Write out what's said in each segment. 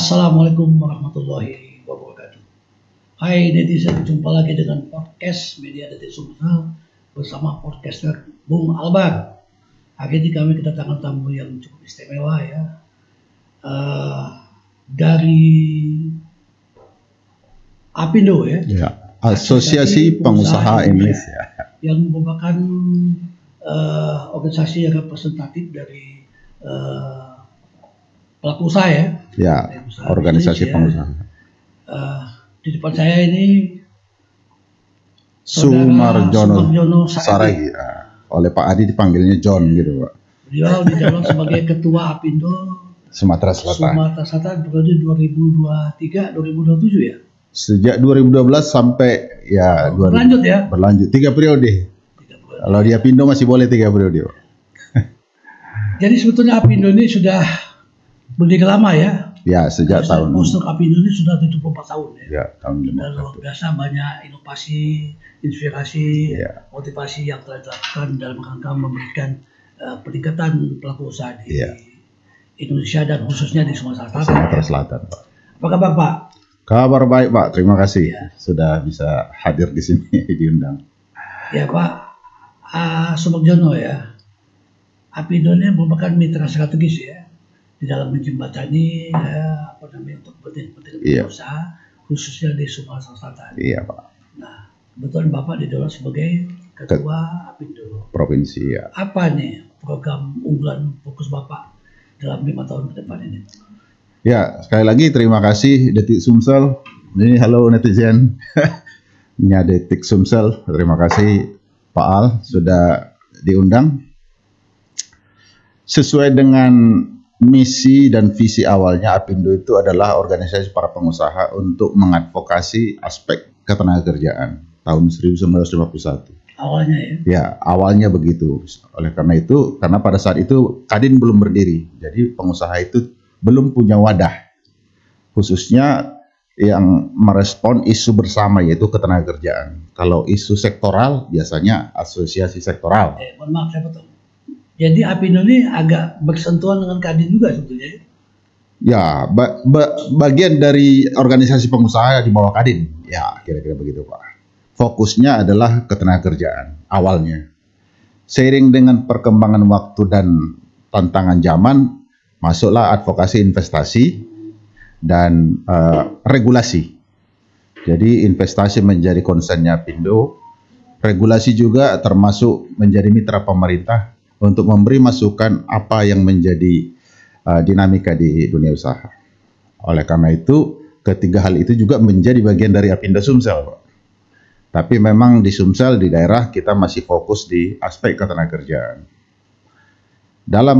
Assalamualaikum warahmatullahi wabarakatuh. Hai netizen, jumpa lagi dengan podcast Media Detik Sumsel bersama podcaster Bung Albar. Hari ini kami kedatangan tamu yang cukup istimewa ya, dari APindo ya, Asosiasi Pengusaha Indonesia, yang merupakan organisasi yang representatif dari pelaku usaha ya, organisasi pengusaha. Di depan saya ini Sumarjono Saragi, oleh Pak Adi dipanggilnya John gitu Pak. Beliau dicalon sebagai Ketua APindo Sumatera Selatan periode 2023-2027 ya. Sejak 2012 sampai ya berlanjut 3 periode. Kalau di APindo masih boleh 3 periode Pak. Jadi sebetulnya APindo ini sudah berdiri lama ya. Ya, sejak tahun. Poster APindo ini sudah 74 tahun ya. Ya, tahun 54. Dan luar biasa banyak inovasi, inspirasi, motivasi yang telah dilakukan dalam rangka memberikan peningkatan pelaku usaha di Indonesia dan khususnya di Sumatera Selatan, Pak. Apa kabar, Pak? Kabar baik, Pak. Terima kasih sudah bisa hadir di sini diundang. Ya, Pak. Sumarjono ya. APindo ini merupakan mitra strategis ya di dalam menjembatani untuk kepentingan usaha khususnya di Sumatera Selatan. Iya Pak. Nah, kebetulan Bapak didorong sebagai Ketua APindo Provinsi ya. Apa nih program unggulan fokus Bapak dalam 5 tahun ke depan ini? Ya, sekali lagi terima kasih Detik Sumsel. Ini halo netizen. Nya Detik Sumsel. Terima kasih Pak Al sudah diundang. Sesuai dengan misi dan visi awalnya, APindo itu adalah organisasi para pengusaha untuk mengadvokasi aspek ketenagakerjaan tahun 1951. Awalnya ya? Ya, awalnya begitu. Oleh karena itu, karena pada saat itu Kadin belum berdiri, jadi pengusaha itu belum punya wadah, khususnya yang merespon isu bersama yaitu ketenagakerjaan. Kalau isu sektoral biasanya asosiasi sektoral. Mohon maaf saya potong. Jadi APindo ini agak bersentuhan dengan Kadin juga sebetulnya. Ya, bagian dari organisasi pengusaha di bawah Kadin. Ya, kira-kira begitu Pak. Fokusnya adalah ketenagakerjaan awalnya. Seiring dengan perkembangan waktu dan tantangan zaman, masuklah advokasi investasi dan regulasi. Jadi investasi menjadi konsennya APindo, regulasi juga termasuk menjadi mitra pemerintah untuk memberi masukan apa yang menjadi dinamika di dunia usaha. Oleh karena itu, ketiga hal itu juga menjadi bagian dari APindo Sumsel, Pak. Tapi memang di Sumsel, di daerah, kita masih fokus di aspek ketenagakerjaan. Dalam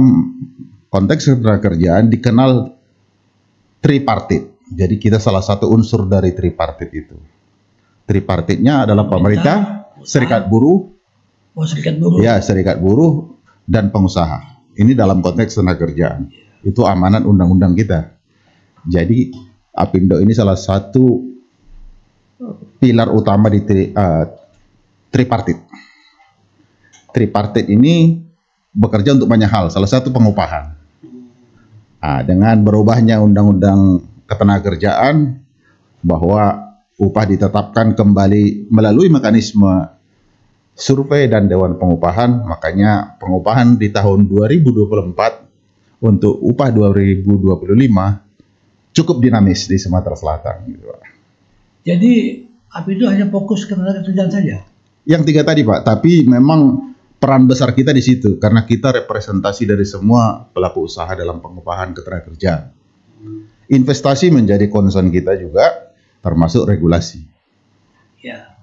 konteks ketenagakerjaan dikenal tripartit. Jadi kita salah satu unsur dari tripartit itu. Tripartitnya adalah pemerintah, serikat buruh, ya serikat buruh, dan pengusaha. Ini dalam konteks tenaga-kerjaan. Itu amanat undang-undang kita. Jadi APindo ini salah satu pilar utama di tripartit. Tripartit ini bekerja untuk banyak hal. Salah satu pengupahan. Dengan berubahnya undang-undang ketenagakerjaan bahwa upah ditetapkan kembali melalui mekanisme survei dan Dewan Pengupahan, makanya pengupahan di tahun 2024 untuk upah 2025 cukup dinamis di Sumatera Selatan. Jadi APindo hanya fokus ke ketenagakerjaan saja? Yang 3 tadi Pak, tapi memang peran besar kita di situ karena kita representasi dari semua pelaku usaha dalam pengupahan ketenagakerjaan. Investasi menjadi concern kita juga, termasuk regulasi. Ya.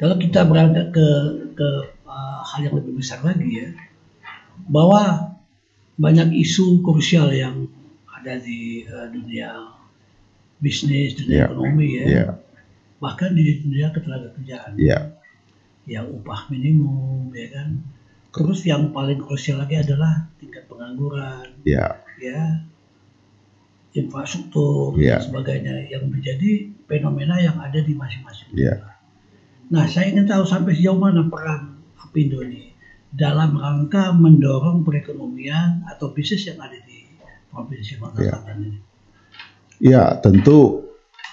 Kalau kita berangkat ke hal yang lebih besar lagi ya, bahwa banyak isu krusial yang ada di dunia bisnis, dunia ekonomi ya, bahkan di dunia ketenagakerjaan, yang upah minimum ya kan, terus yang paling krusial lagi adalah tingkat pengangguran, infrastruktur dan sebagainya yang menjadi fenomena yang ada di masing-masing daerah. Nah, saya ingin tahu sampai sejauh mana peran APindo ini dalam rangka mendorong perekonomian atau bisnis yang ada di Provinsi Sumatera Selatan ini. Ya, tentu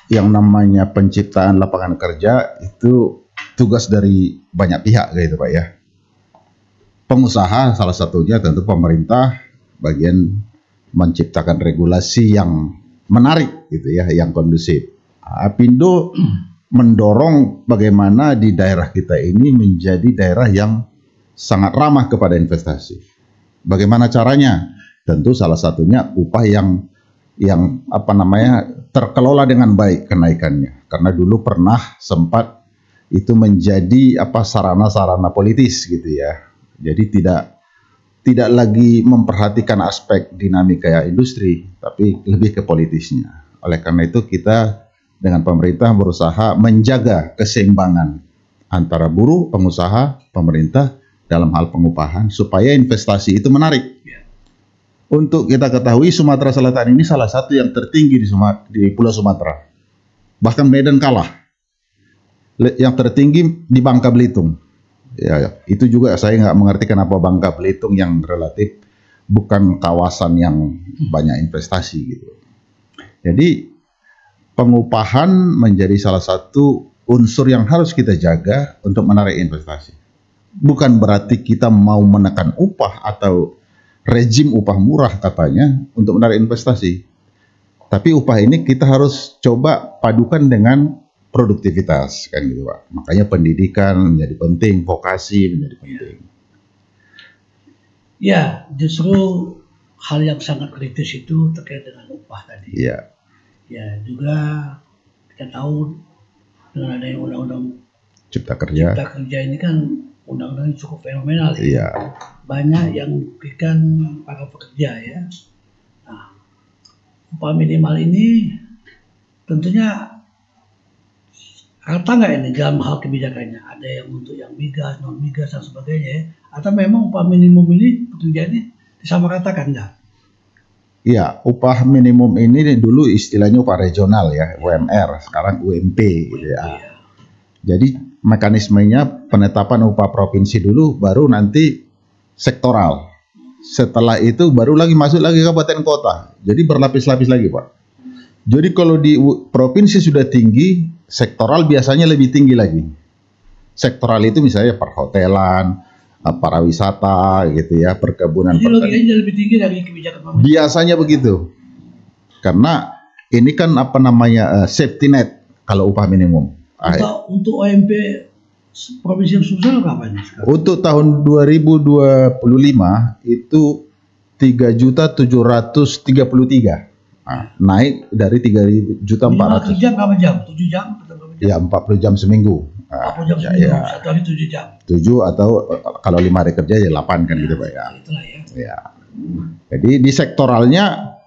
yang namanya penciptaan lapangan kerja itu tugas dari banyak pihak gitu Pak ya. Pengusaha salah satunya tentu pemerintah bagian menciptakan regulasi yang menarik gitu ya, yang kondusif. Apindo mendorong bagaimana di daerah kita ini menjadi daerah yang sangat ramah kepada investasi. Bagaimana caranya? Tentu salah satunya upah yang terkelola dengan baik kenaikannya. Karena dulu pernah sempat itu menjadi sarana-sarana politis gitu ya. Jadi tidak lagi memperhatikan aspek dinamika industri, tapi lebih ke politisnya. Oleh karena itu kita dengan pemerintah berusaha menjaga keseimbangan antara buruh, pengusaha, pemerintah dalam hal pengupahan supaya investasi itu menarik. Untuk kita ketahui Sumatera Selatan ini salah satu yang tertinggi di Pulau Sumatera. Bahkan Medan kalah. Yang tertinggi di Bangka Belitung. Ya, itu juga saya nggak mengerti kenapa Bangka Belitung yang relatif bukan kawasan yang banyak investasi gitu. Jadi pengupahan menjadi salah satu unsur yang harus kita jaga untuk menarik investasi. Bukan berarti kita mau menekan upah atau rezim upah murah katanya untuk menarik investasi. Tapi upah ini kita harus coba padukan dengan produktivitas kan gitu Pak. Makanya pendidikan menjadi penting, vokasi menjadi penting. Ya, justru hal yang sangat kritis itu terkait dengan upah tadi. Iya. Ya, juga kita tahu dengan adanya undang-undang Cipta Kerja ini kan undang-undang cukup fenomenal ya. Iya. Banyak yang merugikan para pekerja ya. Nah, upah minimal ini tentunya rata nggak ini dalam hal kebijakannya? Ada yang untuk yang migas, non migas dan sebagainya ya? Atau memang upah minimum ini pekerja ini disamaratakan nggak? Iya, upah minimum ini dulu istilahnya upah regional ya, UMR, sekarang UMP gitu ya. Ya. Jadi mekanismenya penetapan upah provinsi dulu, baru nanti sektoral. Setelah itu baru lagi masuk lagi kabupaten kota. Jadi berlapis-lapis lagi Pak. Jadi kalau di provinsi sudah tinggi, sektoral biasanya lebih tinggi lagi. Sektoral itu misalnya perhotelan, pariwisata gitu ya, perkebunan. Jadi logikanya lebih tinggi dari kebijakan pemerintah. Biasanya begitu. Karena ini kan safety net kalau upah minimum. Untuk OMP Provinsi Sulsel kapan sekarang? Untuk tahun 2025 itu 3.733. Naik dari 3.400.000. Kerja berapa jam? 7 jam? Ya 40 jam seminggu. 40 jam seminggu, Ya. 1 hari 7 jam. 7 atau kalau 5 hari kerja ya 8 kan gitu Pak ya. Itulah ya. Ya. Jadi di sektoralnya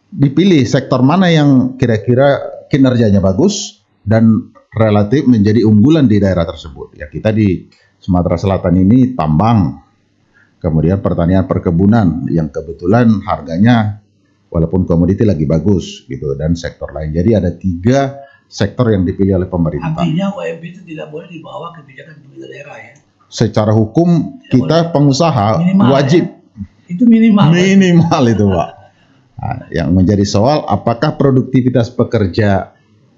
dipilih sektor mana yang kira-kira kinerjanya bagus dan relatif menjadi unggulan di daerah tersebut. Ya kita di Sumatera Selatan ini tambang, kemudian pertanian perkebunan yang kebetulan harganya walaupun komoditi lagi bagus gitu, dan sektor lain. Jadi ada 3 sektor yang dipilih oleh pemerintah. Artinya OMP itu tidak boleh dibawa kebijakan pemerintah daerah ya? Secara hukum kita pengusaha minimal, wajib. Ya? Itu minimal. Minimal itu Pak. Nah, yang menjadi soal apakah produktivitas pekerja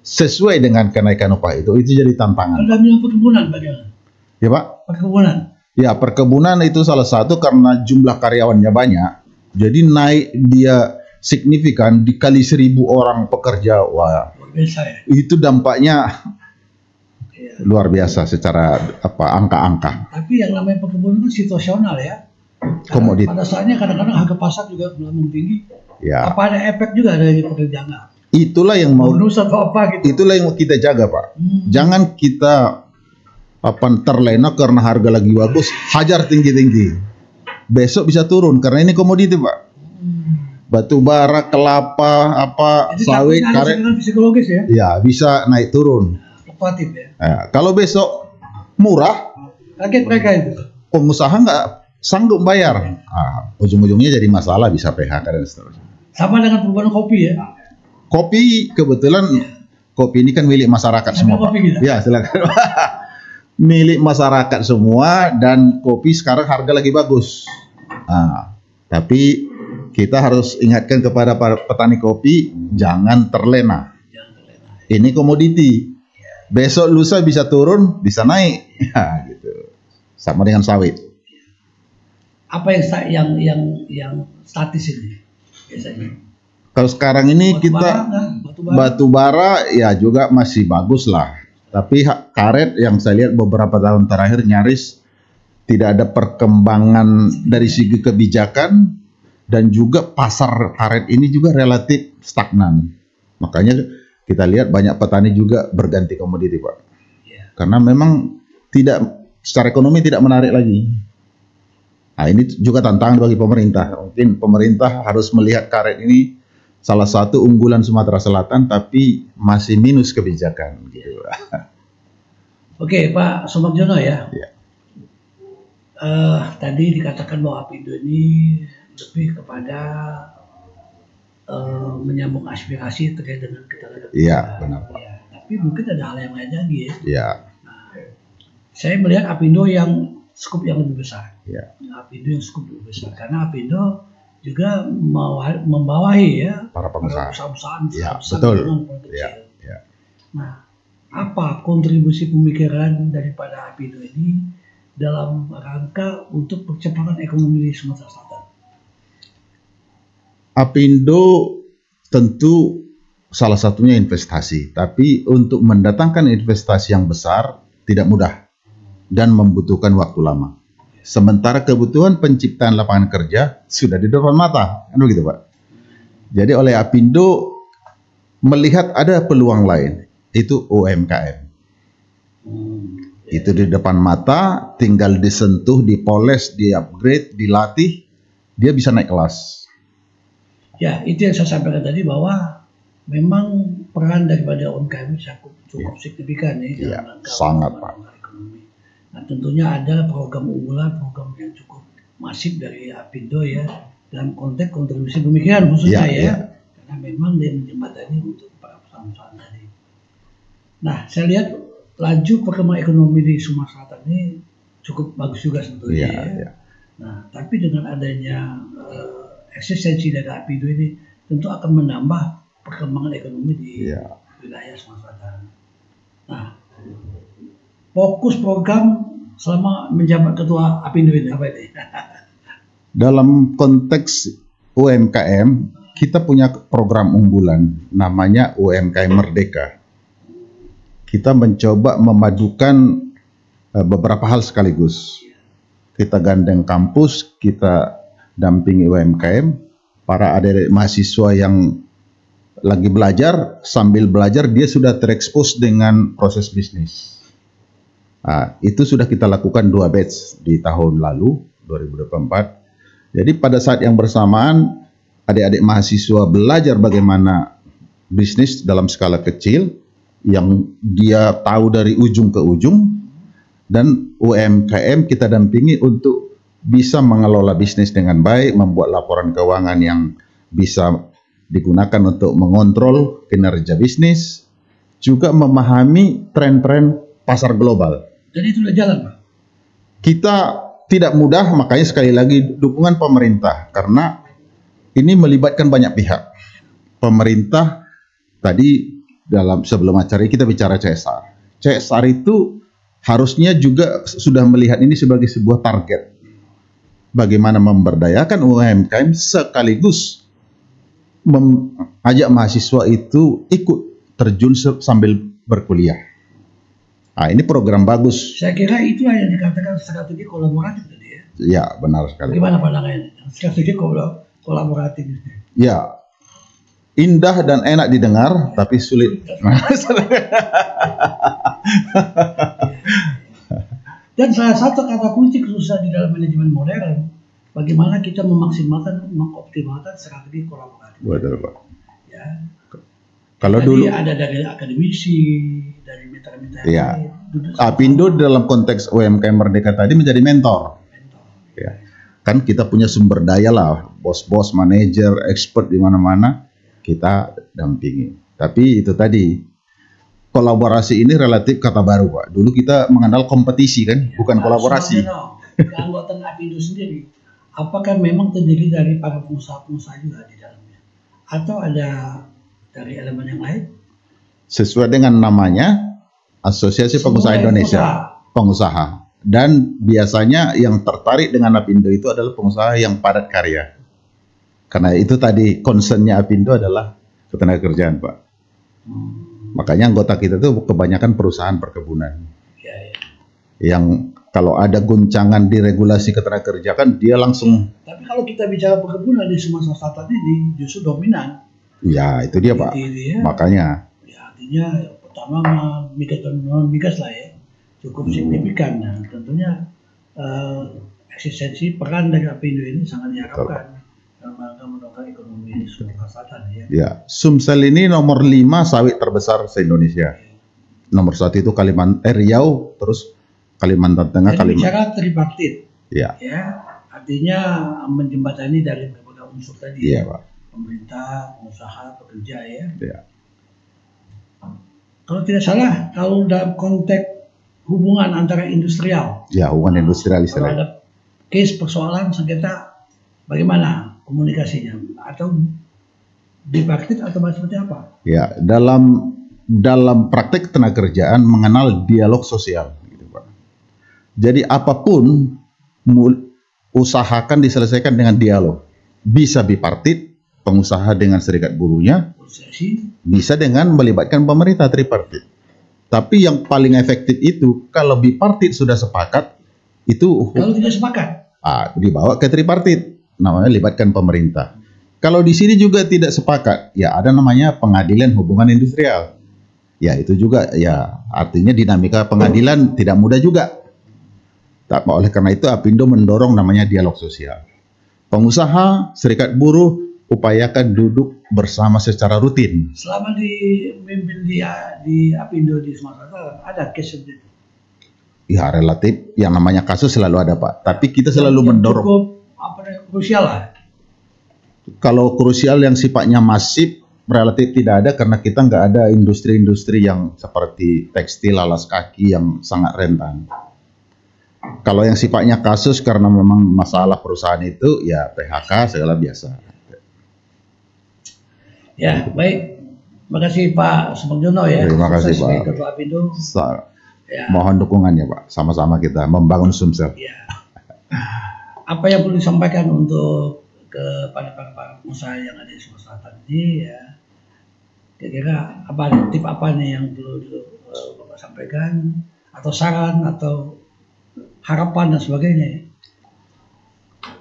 sesuai dengan kenaikan upah itu jadi tantangan. Ada bidang perkebunan bagaimana? Ya Pak? Perkebunan. Ya perkebunan itu salah satu karena jumlah karyawannya banyak, jadi naik dia signifikan dikali 1.000 orang pekerja, wah Luar biasa ya. itu dampaknya luar biasa secara angka-angka. Tapi yang namanya perkebunan itu situasional ya. Komoditi. Pada saatnya kadang-kadang harga pasar juga melambung tinggi. Ya. Apa ada efek juga dari pekerjaan? Itulah yang mau. Bonus atau apa gitu. Itulah yang mau kita jaga Pak. Jangan kita terlena karena harga lagi bagus, hajar tinggi-tinggi. Besok bisa turun karena ini komoditi Pak. Batu bara, kelapa, jadi sawit, karet. Jadi psikologis ya. Ya bisa naik turun. Fluktuatif ya. Kalau besok murah, Kaget mereka itu. pengusaha nggak sanggup bayar. Ujung-ujungnya jadi masalah, bisa PHK dan seterusnya. Sama dengan perkebunan kopi ya. Kopi kebetulan kopi ini kan milik masyarakat semua. Kopi gitu. Ya silakan. Milik masyarakat semua dan kopi sekarang harga lagi bagus. Tapi kita harus ingatkan kepada para petani kopi, jangan terlena. Ini komoditi. Besok lusa bisa turun, bisa naik. Ya, gitu. Sama dengan sawit. Apa yang statis ini biasanya? Kalau sekarang ini batu bara ya juga masih bagus lah. Tapi karet yang saya lihat beberapa tahun terakhir nyaris tidak ada perkembangan dari segi kebijakan, dan juga pasar karet ini juga relatif stagnan. Makanya kita lihat banyak petani juga berganti komoditi, Pak. Karena memang secara ekonomi tidak menarik lagi. Nah, ini juga tantangan bagi pemerintah. Mungkin pemerintah harus melihat karet ini salah satu unggulan Sumatera Selatan, tapi masih minus kebijakan. Gitu. Oke, Pak Soemarjono ya. Ya. Tadi dikatakan bahwa Apindo ini lebih kepada menyambung aspirasi terkait dengan ketenaga kerjaan. Iya, benar. Ya, tapi mungkin ada hal yang lain lagi ya. Iya. Nah, saya melihat Apindo yang skup yang lebih besar. Iya. Apindo yang skup lebih besar karena Apindo juga membawahi ya Para pengusaha. Perusahaan-perusahaan Ya, besar betul. dengan kecil. Ya, ya. Nah, apa kontribusi pemikiran daripada Apindo ini dalam rangka untuk percepatan ekonomi di Sumatera Selatan? Apindo tentu salah satunya investasi, tapi untuk mendatangkan investasi yang besar tidak mudah dan membutuhkan waktu lama. Sementara kebutuhan penciptaan lapangan kerja sudah di depan mata, kan begitu, Pak? Jadi oleh Apindo melihat ada peluang lain, itu UMKM. Itu di depan mata, tinggal disentuh, dipoles, di-upgrade, dilatih, dia bisa naik kelas. Ya, itu yang saya sampaikan tadi bahwa memang peran daripada UMKM cukup signifikan ya dalam rangka sangat, Pak. Ekonomi. Nah, tentunya ada program unggulan, program yang cukup masif dari Apindo ya dalam konteks kontribusi pemikiran khususnya ya. Karena memang dia menjembatani untuk para perusahaan tadi. Nah, saya lihat laju perkembangan ekonomi di Sumatera Selatan ini cukup bagus juga sebetulnya ya. Nah, tapi dengan adanya eksistensi dari Apindo ini tentu akan menambah perkembangan ekonomi di wilayah Sumatera Selatan. Nah, fokus program selama menjabat ketua Apindo ini apa ini? Dalam konteks UMKM, kita punya program unggulan namanya UMKM Merdeka. Kita mencoba memadukan beberapa hal sekaligus. Kita gandeng kampus, kita dampingi UMKM, para adik-adik mahasiswa yang lagi belajar, sambil belajar dia sudah terekspos dengan proses bisnis. Nah, itu sudah kita lakukan 2 batch di tahun lalu, 2024. Jadi pada saat yang bersamaan, adik-adik mahasiswa belajar bagaimana bisnis dalam skala kecil, yang dia tahu dari ujung ke ujung, dan UMKM kita dampingi untuk bisa mengelola bisnis dengan baik, membuat laporan keuangan yang bisa digunakan untuk mengontrol kinerja bisnis, juga memahami tren-tren pasar global. Jadi itu sudah jalan, Pak? Kita tidak mudah, makanya sekali lagi dukungan pemerintah, karena ini melibatkan banyak pihak. Pemerintah, tadi sebelum acara kita bicara CSR. CSR itu harusnya juga sudah melihat ini sebagai sebuah target. Bagaimana memberdayakan UMKM sekaligus mengajak mahasiswa itu ikut terjun sambil berkuliah. Nah, ini program bagus. Saya kira itulah yang dikatakan strategi kolaboratif tadi ya. Ya, benar sekali. Bagaimana pandangannya? Strategi kolaboratif. Ya, indah dan enak didengar, tapi sulit. Dan salah satu kata kunci khususnya di dalam manajemen modern, bagaimana kita mengoptimalkan strategi kolaboratif. Betul, Pak. Ya. Kalau tadi dulu ada dari akademisi, dari mitra-mitra ya, lain. Apindo dalam konteks UMKM Merdeka tadi menjadi mentor. Ya. Kan kita punya sumber daya lah, bos-bos, manajer, expert di mana-mana, kita dampingi. Tapi itu tadi, kolaborasi ini relatif kata baru, Pak. Dulu kita mengenal kompetisi kan, bukan kolaborasi. Keanggotaan Apindo sendiri, apakah memang terdiri dari para pengusaha-pengusaha juga di dalamnya? Atau ada dari elemen yang lain? Sesuai dengan namanya, Asosiasi Pengusaha Indonesia. Pengusaha. Dan biasanya yang tertarik dengan Apindo itu adalah pengusaha yang padat karya. Karena itu tadi concernnya Apindo adalah ketenagakerjaan, Pak. Makanya anggota kita itu kebanyakan perusahaan perkebunan. Ya. Yang kalau ada guncangan di regulasi ketenagakerjaan, dia langsung. Tapi kalau kita bicara perkebunan di Sumatera Selatan ini justru dominan. Ya, itu dia, Pak. Ya. Makanya. Ya, artinya pertama migas lah ya. Cukup signifikan. Nah, tentunya eksistensi peran dari Apindo ini sangat diharapkan dalam rangka mendongkrak ekonomi Sumatera Selatan ya. Ya, Sumsel ini nomor 5 sawit terbesar se-Indonesia. Nomor 1 itu Riau, terus Kalimantan Tengah, Jadi bicara tripartit. Ya. Ya, artinya menjembatani dari berbagai unsur tadi. Iya, ya. Pak. Pemerintah, pengusaha, pekerja ya. Ya. Kalau tidak salah, kalau dalam konteks hubungan antara industrial. Ya, hubungan industrial Kalau istilahnya. ada case persoalan sengketa, bagaimana komunikasinya? Atau bipartit atau seperti apa? Ya, dalam praktek ketenagakerjaan mengenal dialog sosial, gitu, Pak. Jadi apapun usahakan diselesaikan dengan dialog. Bisa bipartit, pengusaha dengan serikat buruhnya, bisa dengan melibatkan pemerintah tripartit. Tapi yang paling efektif itu kalau bipartit sudah sepakat itu kalau tidak sepakat dibawa ke tripartit, namanya libatkan pemerintah. Kalau di sini juga tidak sepakat, ya ada namanya pengadilan hubungan industrial. Ya itu juga ya artinya dinamika pengadilan tidak mudah juga. Tak oleh karena itu Apindo mendorong namanya dialog sosial. Pengusaha, serikat buruh upayakan duduk bersama secara rutin. Selama memimpin di Apindo di Sumatera Selatan ada case seperti itu? Ya relatif, yang namanya kasus selalu ada, Pak. Tapi kita selalu mendorong. Cukup krusial lah. Kalau krusial yang sifatnya masif relatif tidak ada karena kita nggak ada industri-industri yang seperti tekstil, alas kaki yang sangat rentan. Kalau yang sifatnya kasus karena memang masalah perusahaan itu ya PHK segala biasa. Ya, baik. Terima kasih Pak Sumagjono ya. Terima kasih Pak. Ketua Apindo. Ya. Mohon dukungannya Pak. Sama-sama kita membangun Sumsel. Ya. Apa yang perlu disampaikan untuk kepada para pengusaha yang ada di Sumatera Selatan ini ya. Kira-kira tip apa nih yang perlu Bapak sampaikan atau saran atau harapan dan sebagainya?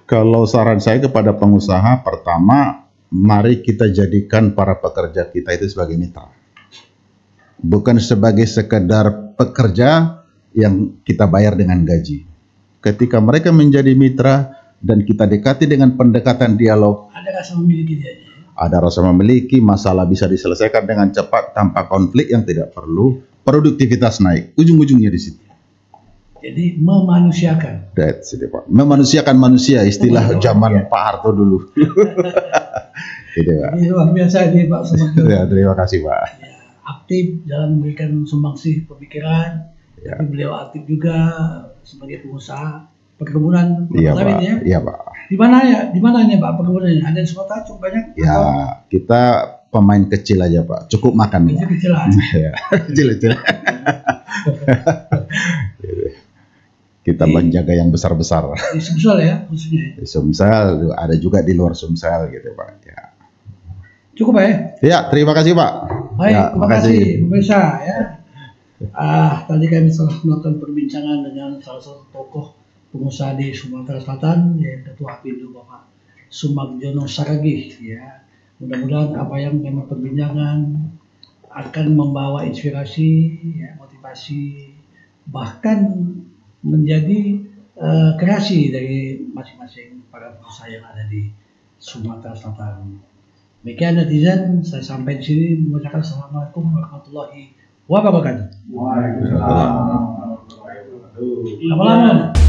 Kalau saran saya kepada pengusaha pertama, mari kita jadikan para pekerja kita itu sebagai mitra. Bukan sebagai sekedar pekerja yang kita bayar dengan gaji. Ketika mereka menjadi mitra dan kita dekati dengan pendekatan dialog, ada rasa memiliki dia. Ada rasa memiliki, masalah bisa diselesaikan dengan cepat tanpa konflik yang tidak perlu, produktivitas naik. Ujung-ujungnya di situ. Jadi memanusiakan. That's it, Pak. Memanusiakan manusia, istilah zaman Pak Harto dulu. Gitu, Pak. Ini luar biasa nih Pak Sumagjono. Ya, terima kasih Pak. Ya, aktif dalam memberikan sumbangsih pemikiran. Ya. Tapi beliau aktif juga sebagai pengusaha perkebunan. Iya Pak. Ya. Iya Pak. Di mana nih Pak perkebunannya? Ada di Sumatera cukup banyak? Ya, kita pemain kecil aja Pak. Cukup makan. Kecil-kecilan. Ya, kecil-kecil. Kita menjaga yang besar-besar. Di Sumsel ya khususnya. Di Sumsel, ada juga di luar Sumsel gitu Pak. Ya. Cukup ya? Ya, terima kasih Pak. Baik, ya, terima kasih pemirsa ya. Tadi kami telah melakukan perbincangan dengan salah satu tokoh pengusaha di Sumatera Selatan, yaitu Ketua Apindo Bapak Sumagjono Saragih ya. Mudah-mudahan apa yang kami perbincangan akan membawa inspirasi, ya, motivasi, bahkan menjadi kreasi dari masing-masing para pengusaha yang ada di Sumatera Selatan. Demikian netizen, saya sampai di sini mengucapkan assalamualaikum warahmatullahi wabarakatuh. Waalaikumsalam warahmatullahi wabarakatuh. Lama-lama.